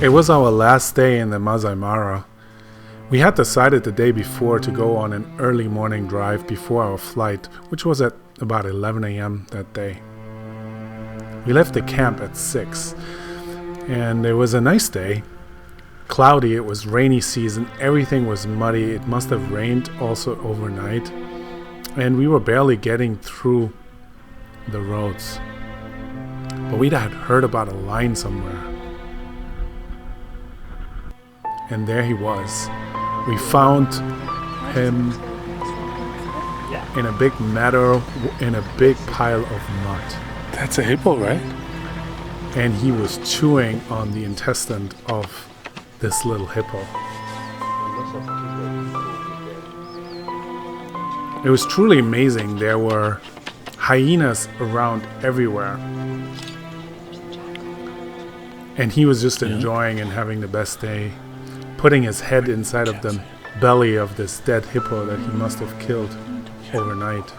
It was our last day in the Masai Mara. We had decided the day before to go on an early morning drive before our flight, which was at about 11 a.m. that day. We left the camp at 6, and it was a nice day. Cloudy, it was rainy season, everything was muddy, it must have rained also overnight, and we were barely getting through the roads. But we had heard about a lion somewhere. And there he was. We found him in a big meadow, in a big pile of mud. That's a hippo, right? And he was chewing on the intestine of this little hippo. It was truly amazing. There were hyenas around everywhere. And he was just enjoying and having the best day, putting his head inside of the belly of this dead hippo that he must have killed overnight.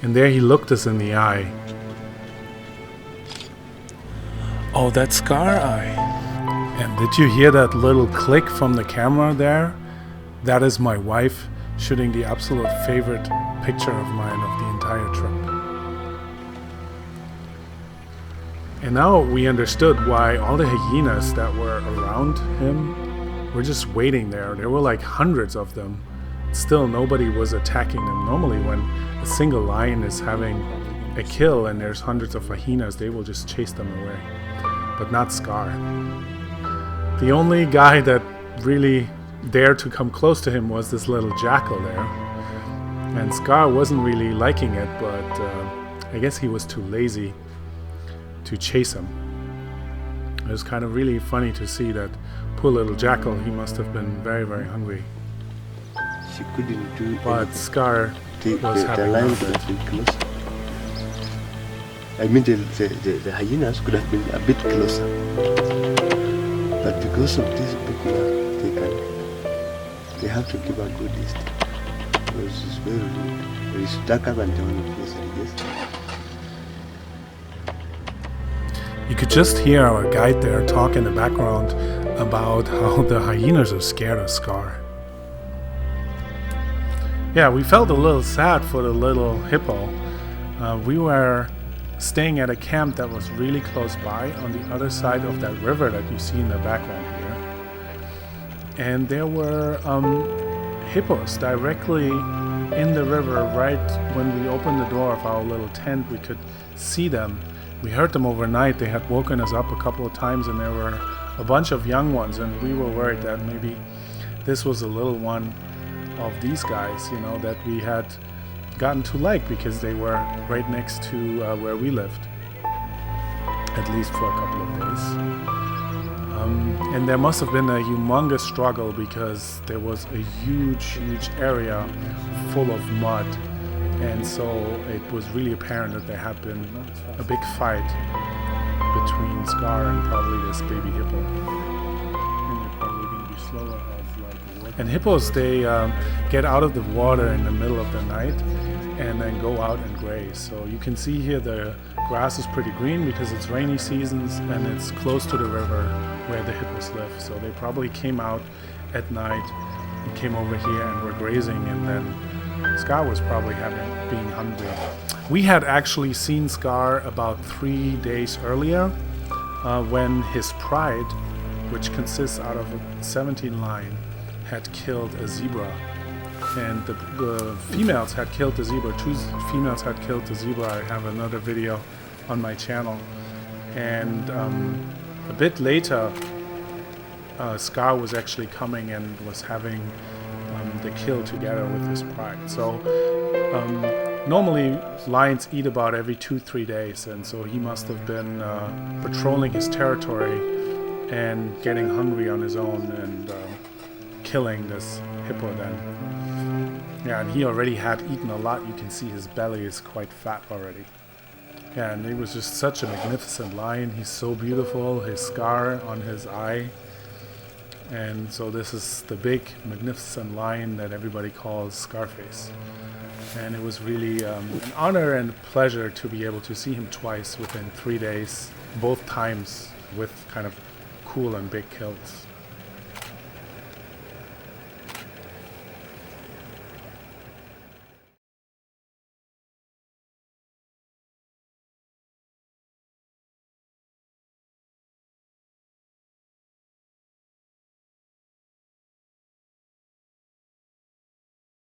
And there he looked us in the eye. Oh, that's Scar Eye. And did you hear that little click from the camera there? That is my wife shooting the absolute favorite picture of mine of the entire trip. And now we understood why all the hyenas that were around him were just waiting there. There were like hundreds of them. Still, nobody was attacking them. Normally, when a single lion is having a kill and there's hundreds of hyenas, they will just chase them away. But not Scar. The only guy that really dared to come close to him was this little jackal there. And Scar wasn't really liking it, but I guess he was too lazy to chase him. It was kind of really funny to see that poor little jackal. He must have been very, very hungry. She couldn't do But anything. Scar was The having lion none of could it. have been closer. I mean, the hyenas could have been a bit closer. But because of this people, they have to give a good distance. Because it's very rude. It's darker than the one of yesterday, yes. You could just hear our guide there talk in the background about how the hyenas are scared of Scar. Yeah, we felt a little sad for the little hippo. We were staying at a camp that was really close by on the other side of that river that you see in the background here. And there were hippos directly in the river. Right when we opened the door of our little tent, we could see them. We heard them overnight. They had woken us up a couple of times, and there were a bunch of young ones, and we were worried that maybe this was a little one of these guys, you know, that we had gotten to like because they were right next to where we lived, at least for a couple of days. And there must have been a humongous struggle because there was a huge area full of mud. And so it was really apparent that there had been a big fight between Scar and probably this baby hippo. And they're probably going to be slower as like. And hippos, they get out of the water in the middle of the night and then go out and graze. So you can see here the grass is pretty green because it's rainy seasons and it's close to the river where the hippos live. So they probably came out at night and came over here and were grazing, and then Scar was probably being hungry. We had actually seen Scar about 3 days earlier when his pride, which consists out of a 17 lion, had killed a zebra. And the females had killed the zebra. 2 females had killed the zebra. I have another video on my channel. And a bit later, Scar was actually coming and was having the kill together with his pride. So normally lions eat about every 2-3 days, and so he must have been patrolling his territory and getting hungry on his own and killing this hippo then. Yeah, and he already had eaten a lot. You can see his belly is quite fat already. Yeah, and he was just such a magnificent lion. He's so beautiful, his scar on his eye. And so this is the big, magnificent lion that everybody calls Scarface. And it was really an honor and pleasure to be able to see him twice within 3 days, both times with kind of cool and big kills.